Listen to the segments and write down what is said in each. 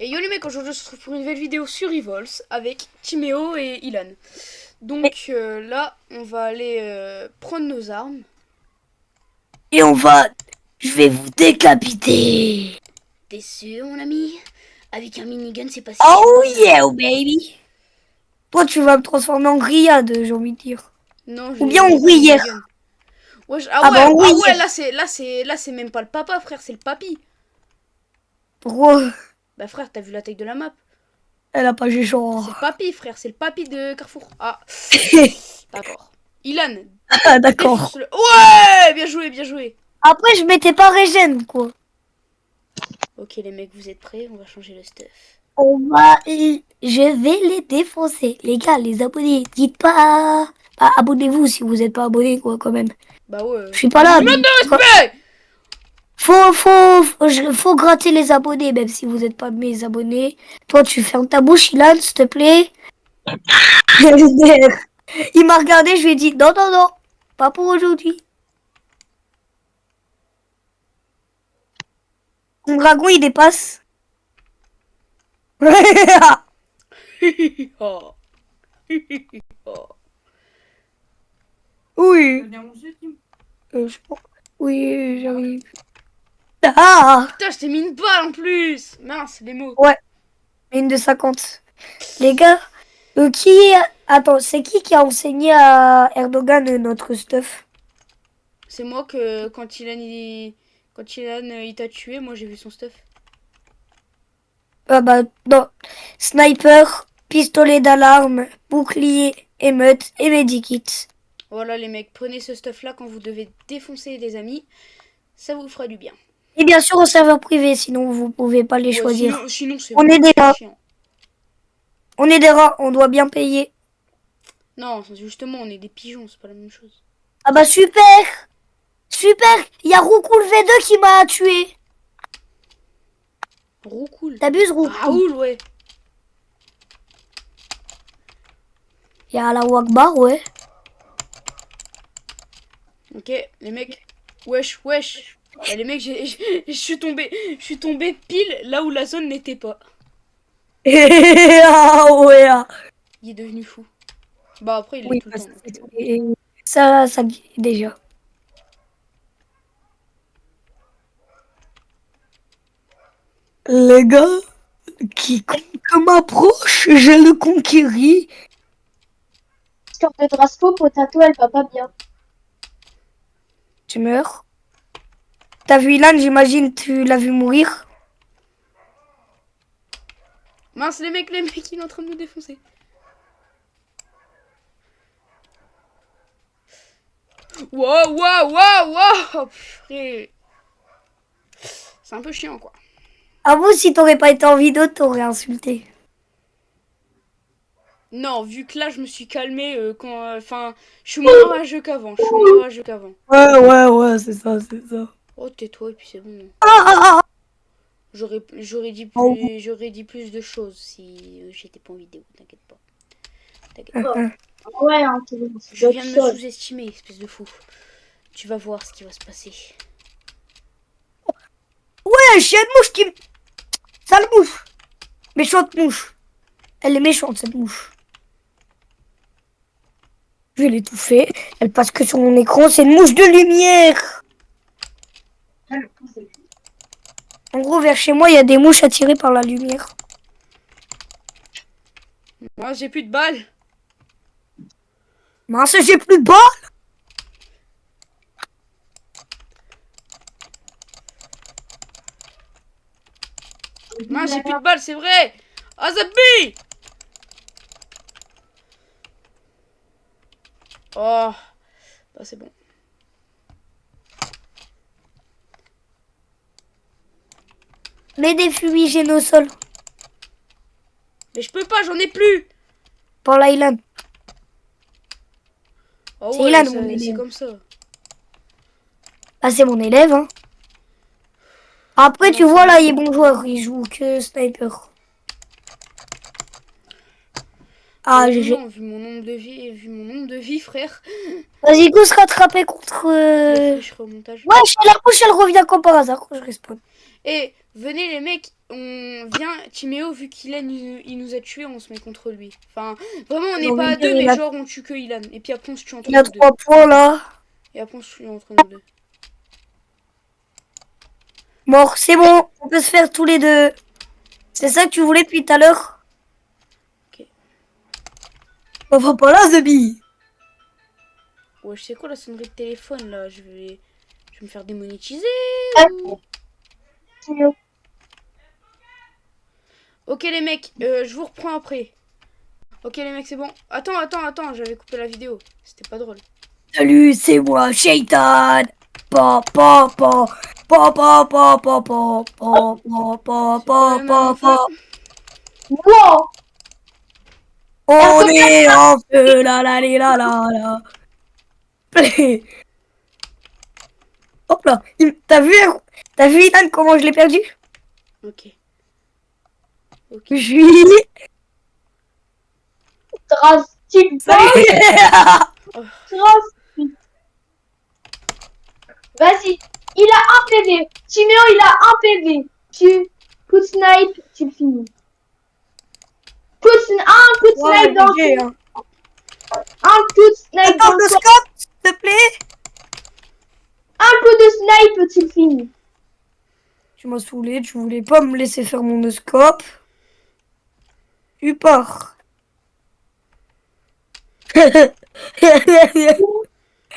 Et yo les mecs, aujourd'hui on se retrouve pour une nouvelle vidéo sur Evols avec Timéo et Ilan. Donc là, on va aller prendre nos armes. Et on va... Je vais vous décapiter. T'es sûr mon ami? Avec un minigun c'est pas si Oh chose. yeah, baby. Toi, tu vas me transformer en grillade, j'ai envie de dire. Non, Ou bien en j'ai pas un minigun. gruyère. Ah Ah bah en ouais, gruyère. là c'est même pas le papa frère, c'est le papy. Bro, Bah frère, t'as vu la taille de la map? elle a pas j'ai C'est le genre. papy frère, c'est le papy de Carrefour. Ah, d'accord. Ilan, Ah, d'accord. défonce-le. Ouais, bien joué, bien joué. Après, je m'étais pas régène, quoi. Ok les mecs, vous êtes prêts? On va changer le stuff. Je vais les défoncer. Les gars, les abonnés, dites pas... Bah, abonnez-vous si vous êtes pas abonnés, quoi, quand même. Bah ouais. Je suis pas là, Minimum mais... de respect. Faut gratter les abonnés, même si vous n'êtes pas mes abonnés. Toi, tu fermes ta bouche, Ilan, s'il te plaît. Il m'a regardé, je lui ai dit, non, non, non, pas pour aujourd'hui. Mon dragon, il dépasse. Oh. Oh. Oui. Je Oui, j'arrive. Ah! Putain, je t'ai mis une balle en plus. Mince, les mots. Ouais, une de 50. Les gars, qui... Attends, c'est qui a enseigné à Erdogan notre stuff? C'est moi que quand Ilan il t'a tué, moi j'ai vu son stuff. Ah bah, non. Sniper, pistolet d'alarme, bouclier, émeute et medikit. Voilà les mecs, prenez ce stuff là quand vous devez défoncer des amis. Ça vous fera du bien. Et bien sûr au serveur privé, sinon vous pouvez pas les Ouais, choisir. sinon c'est On est des c'est rats. chiant. On est des rats, on doit bien payer. Non, justement, on est des pigeons, c'est pas la même chose. Ah bah super! Super! Il y a Roucoule V2 qui m'a tué. Roucoule. T'abuses, Roucoule? Raoul, ouais. Il y a la Wakbar, ouais. Ok, les mecs. Wesh, wesh. Bah, les mecs, je suis tombé pile là où la zone n'était pas. Ah ouais. Ah. Il est devenu fou. Bah après, il est Oui, tout le bah, temps. Donc, ça déjà. Les gars, quiconque m'approche, je le conquéris. Score de Drasco, Potato, elle va pas bien. Tu meurs. T'as vu Ilan, j'imagine, tu l'as vu mourir. Mince, les mecs, il est en train de nous défoncer. Wow, wow, wow, wow. Purée. C'est un peu chiant, quoi. Avoue, si t'aurais pas été en vidéo, t'aurais insulté. Non, vu que là, je me suis calmé quand... Enfin, je suis moins rageux qu'avant. Je suis moins rageux qu'avant. Ouais, c'est ça, c'est ça. Oh, tais-toi, et puis c'est bon. Ah, ah, ah. J'aurais dit plus de choses si j'étais pas en vidéo. T'inquiète pas. T'inquiète Oh. pas. Ouais, hein, c'est Je d'autres viens de me choses. sous-estimer, espèce de fou. Tu vas voir ce qui va se passer. Ouais, chien de mouche qui... Sale mouche. Méchante mouche. Elle est méchante, cette mouche. Je vais l'étouffer. Elle passe que sur mon écran. C'est une mouche de lumière. En gros, vers chez moi, il y a des mouches attirées par la lumière. Moi, j'ai plus de balles. Mince, j'ai plus de balles. Mince, j'ai plus de balles, c'est vrai. Azabi. Oh, bah c'est bon. Mets des fumigènes au sol. Mais je peux pas, j'en ai plus. Pour l'island. Oh C'est ouais, Ilan, mon c'est élève. comme ça. Ah, c'est mon élève, hein. Après, Non, tu c'est vois, bon. là, il est bon joueur. Il joue que sniper. Ah, GG. Non, vu mon nombre de vie, frère. Vas-y, go se rattraper contre... Flèche remontage. Ouais, la couche, elle revient comme par hasard quand je respawn. Et venez les mecs, on vient, Timéo, vu qu'Ilan il nous a tués, on se met contre lui. Enfin, vraiment on J'ai n'est envie pas de à dire, deux, mais genre on tue que Ilan. Et puis après on se tue entre il a nous deux. 3 points là. Et après on se tue entre nous deux. Mort, c'est bon, on peut se faire tous les deux. C'est ça que tu voulais depuis tout à l'heure? Ok. On va pas là, Zebi. Ouais, je sais quoi la sonnerie de téléphone là, je vais me faire démonétiser Ah, ou... Timéo. Ok les mecs, je vous reprends après. Ok les mecs, c'est bon. Attends, j'avais coupé la vidéo. C'était pas drôle. Salut, c'est moi, Shaitan. Pa pa pa pa pa pa pa pa pa pa C'est quoi pa le même pa enfin? pa. Wow. On Erdogan, est en feu, la la la la la. Hop là, t'as vu Ilan comment je l'ai perdu? Ok. Ok. Je suis. drastique. Salut. Drastique. Vas-y. Il a un PV. Timéo, il a un PV. Tu coup de snipe, tu le finis. Un coup de Ouais, snipe dans le GG, corps. hein. Un coup de snipe dans Attends, le le corps. scope, s'il te plaît. Un coup de snipe, tu le finis. Tu m'as saoulé, tu voulais pas me laisser faire mon scope. Tu pars.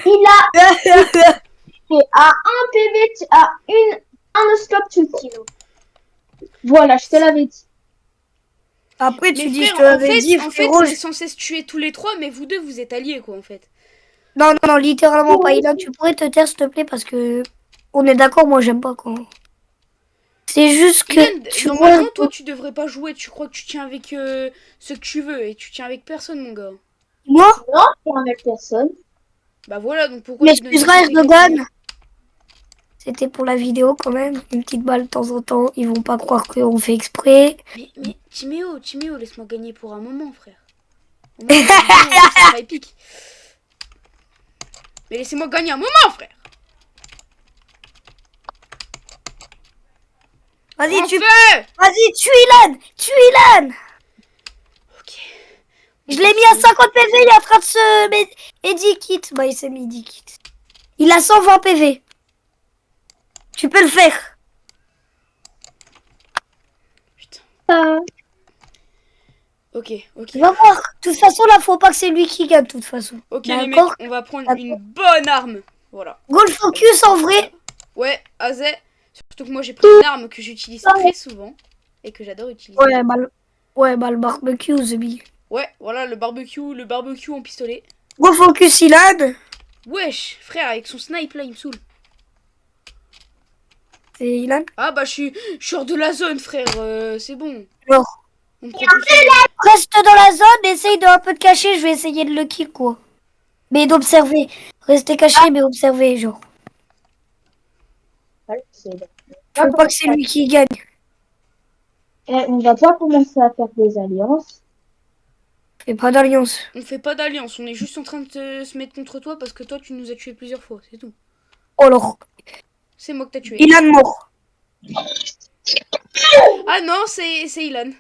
Il a fait à un PV, à un scope, tu le kilos. Voilà, je te l'avais dit. Après, Mais tu dis, je frère, te l'avais dit, en fait, frérot. c'est censé se tuer tous les trois, mais vous deux, vous êtes alliés, quoi, en fait. Non, non, non, littéralement pas. Ilan, tu pourrais te taire, s'il te plaît, parce que on est d'accord, moi, j'aime pas quand. C'est juste que Ilan, tu vois. normalement, toi, tu devrais pas jouer. Tu crois que tu tiens avec ce que tu veux, et tu tiens avec personne, mon gars. Moi, Non, pour avec personne. Bah voilà, donc pourquoi tu donnes des m'excuseras, conseils comme ça? Erdogan. C'était pour la vidéo quand même. Une petite balle de temps en temps. Ils vont pas croire qu'on fait exprès. Mais, Timéo, laisse-moi gagner pour un moment, frère. Au moins, la vidéo, au moins, ça sera épique. Mais laissez-moi gagner un moment, frère. Vas-y, En tu. feu. Vas-y, tue Ilan. Tue Ilan. Ok. Je l'ai mis à 50 PV. Il est en train de se. Eddie kit. Bah, il s'est mis Eddie kit. Il a 120 PV. Tu peux le faire. Putain. Euh, Ok. Va voir. De toute façon, là, faut pas que c'est lui qui gagne, de toute façon. Ok, les mecs, D'accord. on va prendre une bonne arme. Voilà. Goal focus en vrai. Ouais, Azé. Surtout que moi, j'ai pris une arme que j'utilise très souvent. Et que j'adore utiliser. Ouais, bah le barbecue, Zebi. Ouais, voilà, le barbecue en pistolet. Goal focus Ilan. Frère, avec son snipe, là, il me saoule. C'est Ilan. Ah, bah, je suis hors de la zone, frère. C'est bon. Alors, On me propose pas de- reste dans la zone, essaye de un peu te cacher. Je vais essayer de le kill, quoi. Mais d'observer. Rester caché, mais observer, genre. Je veux pas que c'est lui qui gagne. On va pas commencer à faire des alliances. Fais pas d'alliance. On fait pas d'alliance, on est juste en train de se mettre contre toi parce que toi, tu nous as tués plusieurs fois, c'est tout. Oh alors, C'est moi que t'as tué. Ilan mort. Ah non, c'est Ilan.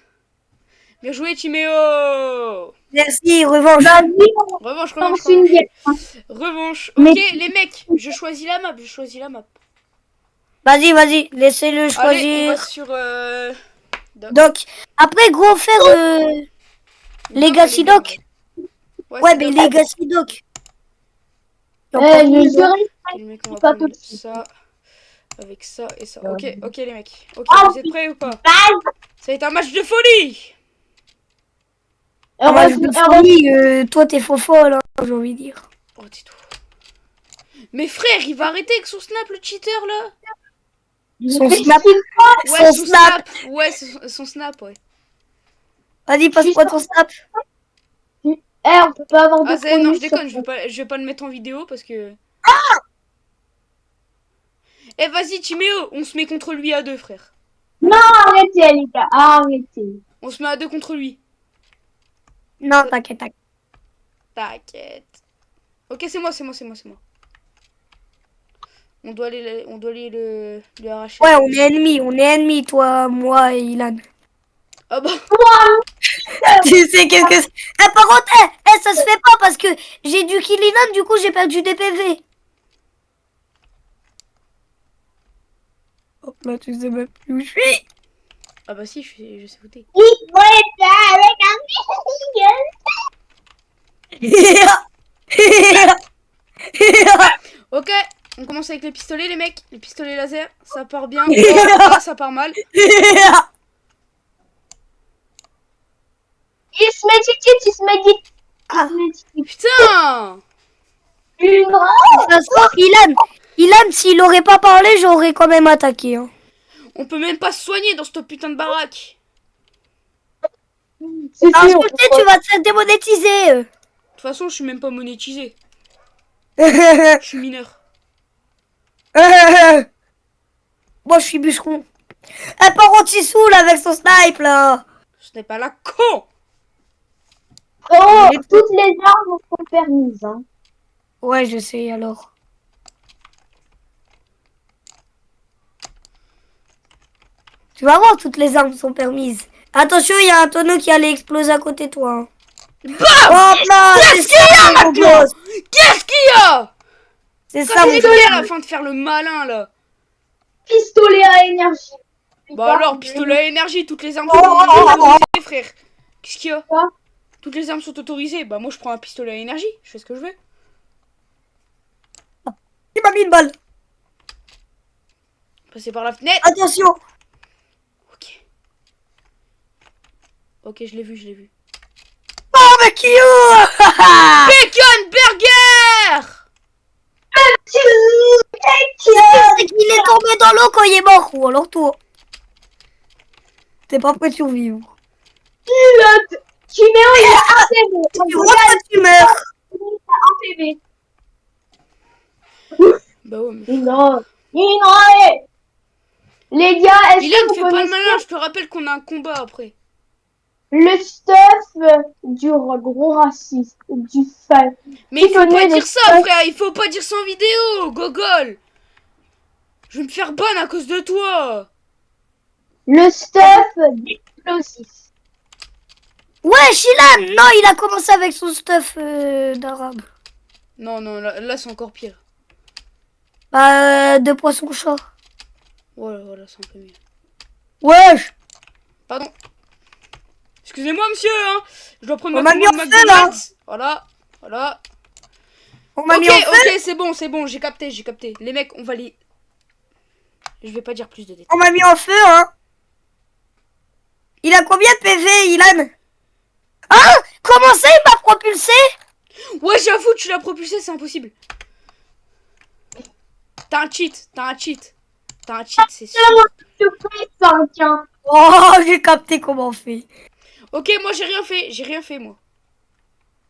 Bien joué, Timéo. Merci, revanche. Vas-y, Revanche, on lance une guerre. Revanche. Mais- Ok, les mecs, je choisis la map. Vas-y, laissez-le Allez, on choisir. va sur... Donc, après, gros, faire Legacy Doc. Ouais, mais Legacy Doc. Je Ok, serai les mecs, on va pas prendre tout de suite. ça, avec ça et ça. Ok, les mecs. Ok, Ah, vous êtes prêts ou pas? Ça va être un match de folie. Ah, match de folie, toi, t'es faux folle, hein, j'ai envie de dire. Oh, tais-toi. Mais frère, il va arrêter avec son snap, le cheater, là. Son snap. Ouais, Son snap. Ouais, son snap, ouais. Vas-y, passe-moi ton snap. On peut pas avoir de Ah, non, je bonus déconne, sur- je vais pas le mettre en vidéo parce que... Eh, vas-y, Timéo, on se met contre lui à deux, frère. Non, arrêtez, les gars, arrêtez. On se met à deux contre lui. Non, t'inquiète. T'inquiète. Ok, c'est moi. On doit aller lui arracher. Ouais, on est ennemis, toi, moi et Ilan. Ah bah, Tu sais qu'est-ce que c'est? Eh, par contre, ça se fait pas parce que j'ai dû kill Ilan, du coup j'ai perdu des PV. Hop là, tu sais même plus où je suis. ah bah si, je sais où t'es. Il faut être avec Ok, on commence avec les pistolets, les mecs. Les pistolets laser, ça part bien. Oh, là, ça part mal. Il se médite. Ah. Putain! Une De toute façon, Ilan, s'il aurait pas parlé, j'aurais quand même attaqué. Hein. On peut même pas se soigner dans cette putain de baraque. C'est Alors, sûr. je sais, tu vas te faire démonétiser. De toute façon, je suis même pas monétisé. Je suis mineur. Moi, je suis bûcheron. Eh, par contre, il saoule avec son snipe, là. Ce n'est pas la con! Oh, toutes les armes sont permises. Hein. Ouais, je sais, alors. Tu vas voir, toutes les armes sont permises. Attention, il y a un tonneau qui allait exploser à côté de toi. Hein. BAM! Hop là, Qu'est-ce qu'il y a mon maintenant? gosse. Qu'est-ce qu'il y a? C'est Ça ça, mon c'est gosse. à la fin de faire le malin, là. Pistolet à énergie. Bah alors, pistolet à énergie, toutes les armes Oh, sont oh, oh, autorisées, frère. Qu'est-ce qu'il y a? Quoi? Toutes les armes sont autorisées. Bah moi, je prends un pistolet à énergie. Je fais ce que je veux. Il m'a mis une balle. Passer par la fenêtre. Attention. Ok. Ok, je l'ai vu. Oh, mais qui Bacon Burger! C'est qu'il est tombé dans l'eau quand il est mort. Ou alors toi. T'es pas prêt de survivre. Timéo, il a un PV. Tu vois que tu meurs. Il a un PV. Bah ouais, mais... Non. Les gars, est-ce Ilan, que fais vous pas le connaissez malin, je te rappelle qu'on a un combat après. le stuff du gros raciste, du fan? Mais Tu il faut pas connais dire le ça, stuff- frère, il faut pas dire ça en vidéo, gogol. Je vais me faire ban à cause de toi. Le stuff d'explosif. Ouais, Shilan. Non, il a commencé avec son stuff d'arabe. Non, là c'est encore pire. Bah, de poisson-chat. Voilà, c'est un peu mieux. Wesh. Pardon. Excusez-moi, monsieur, hein. Je dois prendre On ma m'a mis commande en feu, là. McDonald's. Voilà. On m'a Ok, mis en feu. ok, c'est bon, j'ai capté. Les mecs, on va les... Je vais pas dire plus de détails. On m'a mis en feu, hein. Il a combien de PV, Ilan? Ah, comment ça, il m'a propulsé? Ouais, j'avoue, tu l'as propulsé, c'est impossible. T'as un cheat, c'est sûr. Je fais 5, hein. Oh, j'ai capté comment on fait. Ok, moi j'ai rien fait, moi.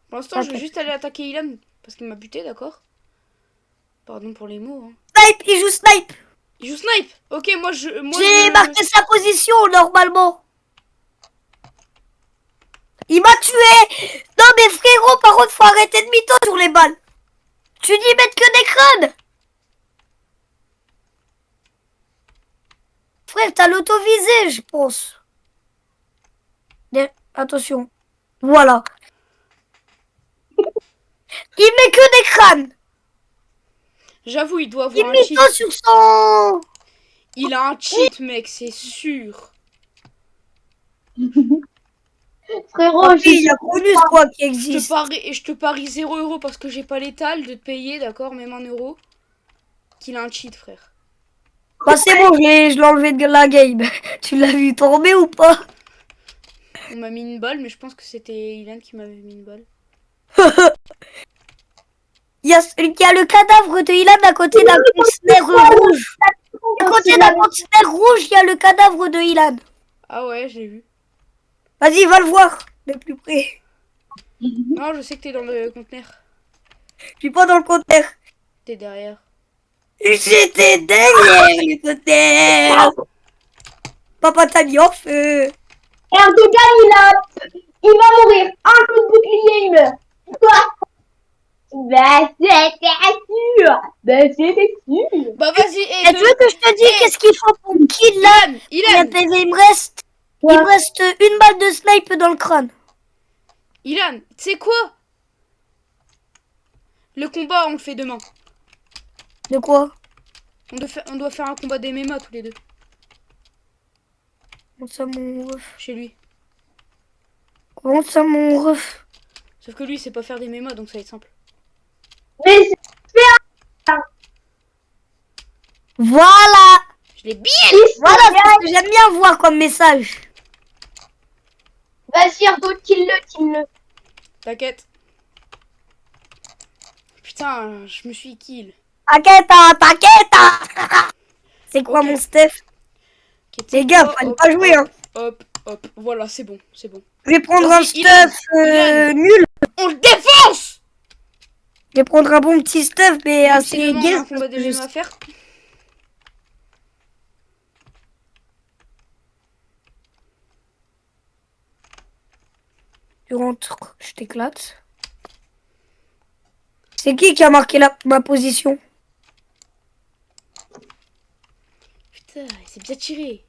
Pour l'instant, je vais Ok. juste aller attaquer Ilan parce qu'il m'a buté, d'accord? Pardon pour les mots, hein. Snipe, il joue snipe. Il joue snipe. Ok, moi J'ai marqué sa position, normalement. Il m'a tué. Non, mais frérot, par contre, faut arrêter de mytho sur les balles. Tu dis mettre que des crânes. Frère, t'as l'autovisé, je pense. Attention. Voilà. Il met que des crânes. J'avoue, il doit Il avoir un cheat. mytho sur son... Il a un cheat, mec, c'est sûr. Frérot, Oh, il y a Cronus, quoi, qui Je existe. te parie 0 € parce que j'ai pas l'étal de te payer, d'accord? Même 1 euro. Qu'il a un cheat, frère. Bah, c'est bon, je l'ai enlevé de la game. Tu l'as vu tomber ou pas? On m'a mis une balle, mais je pense que c'était Ilan qui m'avait mis une balle. Il y a le cadavre de Ilan à côté d'un conteneur rouge. À côté d'un conteneur rouge, il y a le cadavre de Ilan. Ah ouais, je l'ai vu. Vas-y, va le voir de plus près. Non, je sais que t'es dans le conteneur. Je suis pas dans le conteneur. T'es derrière. J'étais derrière le conteneur. Papa t'a mis en feu. Erdogan, il va mourir. Un coup de bouclier, il meurt. Bah, c'était sûr. Bah, c'était sûr. Bah vas-y, Et tu veux que je te dise qu'est-ce qu'il faut pour me kill là? Ilan, Combien de PV il me reste? Il me reste une balle de snipe dans le crâne. Ilan, tu sais quoi? Le combat, on le fait demain. De quoi? On doit faire un combat d'MMA tous les deux. Comment ça mon ref? Chez lui. Comment ça mon ref? Sauf que lui, il sait pas faire des MMA, donc ça va être simple. Mais c'est Voilà! Je l'ai bien. Voilà ce que j'aime bien voir comme message. Vas-y, Ardo, kill-le. T'inquiète. Putain, je me suis kill. T'inquiète! C'est quoi Ok. mon Steph? Ok, Les gars, fallait pas jouer hein. Hop. Voilà, c'est bon. Je vais prendre un Vas-y, Ilan, stuff Ilan. nul. On le défonce. Je vais prendre un bon petit stuff mais Même si assez demain, on a gay. un combat d'MMA à faire. Tu rentres, je t'éclate. C'est qui a marqué ma position? Putain, il s'est bien tiré.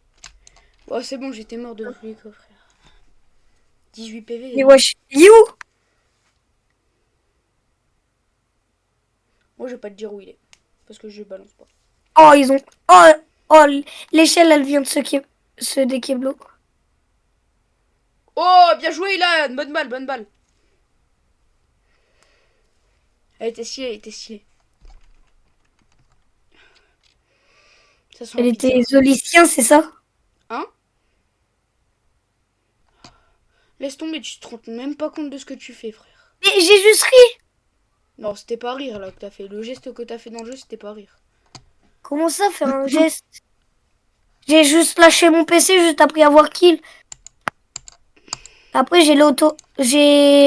Oh, c'est bon, j'étais mort de lui, quoi, frère. 18 PV. Mais wesh, il est où? Moi, je vais pas te dire où il est. Parce que je balance pas. Oh, ils ont... Oh, l'échelle, elle vient de se dékeblo. Oh, bien joué, Ilan. Bonne balle. Elle était stylée. Ça sent Elle la était pizza. zolicien, c'est ça? Hein? Laisse tomber, tu te rends même pas compte de ce que tu fais, frère. Mais j'ai juste ri. Non, c'était pas rire, là, que t'as fait. Le geste que t'as fait dans le jeu, c'était pas rire. Comment ça, faire un geste? J'ai juste lâché mon PC juste après avoir kill. Après, j'ai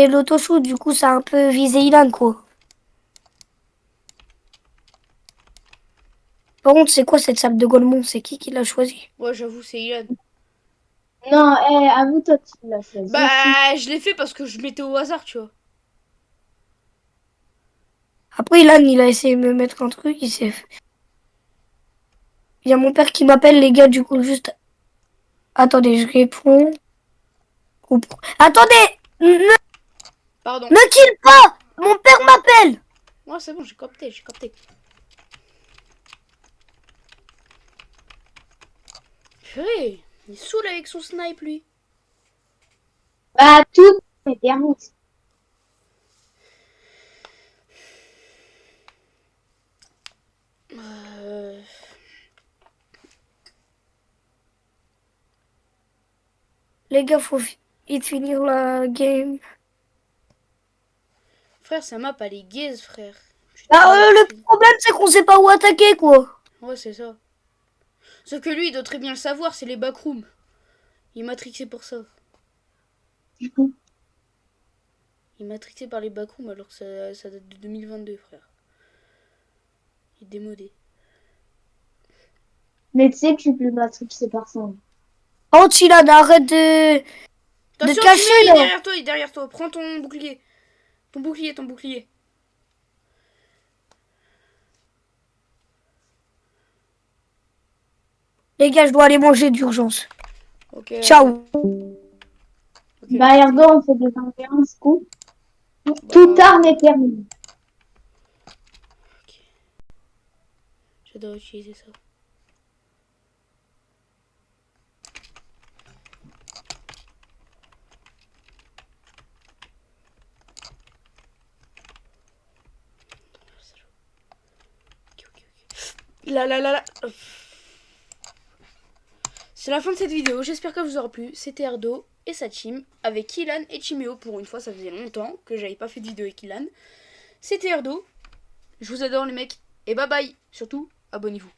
l'auto-shoot, du coup, ça a un peu visé Ilan, quoi. Par contre, c'est quoi cette salle de Golemont? C'est qui l'a choisi? Ouais, j'avoue, c'est Ilan. Non, avoue, toi, tu l'as choisi. Bah, je l'ai fait parce que je mettais au hasard, tu vois. Après, Ilan, il a essayé de me mettre un truc, il s'est fait. Il y a mon père qui m'appelle, les gars, du coup, juste... Attendez, je réponds. Attendez! Ne Pardon. kill pas! Mon père m'appelle! Ouais, c'est bon, j'ai capté. Purée, il est saoul avec son snipe, lui. Bah, tout est permis. Euh... Les gars, faut vite finir la game. Frère, sa map, elle est gaze, frère. Le problème, c'est qu'on sait pas où attaquer, quoi. Ouais, c'est ça. Sauf que lui, il doit très bien le savoir, c'est les backrooms. Il est matrixé pour ça. Il est matrixé par les backrooms alors que ça date de 2022, frère. Il est démodé. Mais tu sais que je suis plus matrixée par ça. Oh, Chilan, arrête de Attention, cacher, il est là. il est derrière toi. Prends ton bouclier. Ton bouclier. Les gars, je dois aller manger d'urgence. Ok. Ciao. Ok. Bah, Erdo, on fait des 21 coups. Tout arme est permis. Ok. J'adore utiliser ça. Là. C'est la fin de cette vidéo. J'espère que vous aura plu. C'était Erdo et sa team avec Ilan et Chimeo. Pour une fois, ça faisait longtemps que j'avais pas fait de vidéo avec Ilan. C'était Erdo. Je vous adore les mecs. Et bye bye. Surtout, abonnez-vous.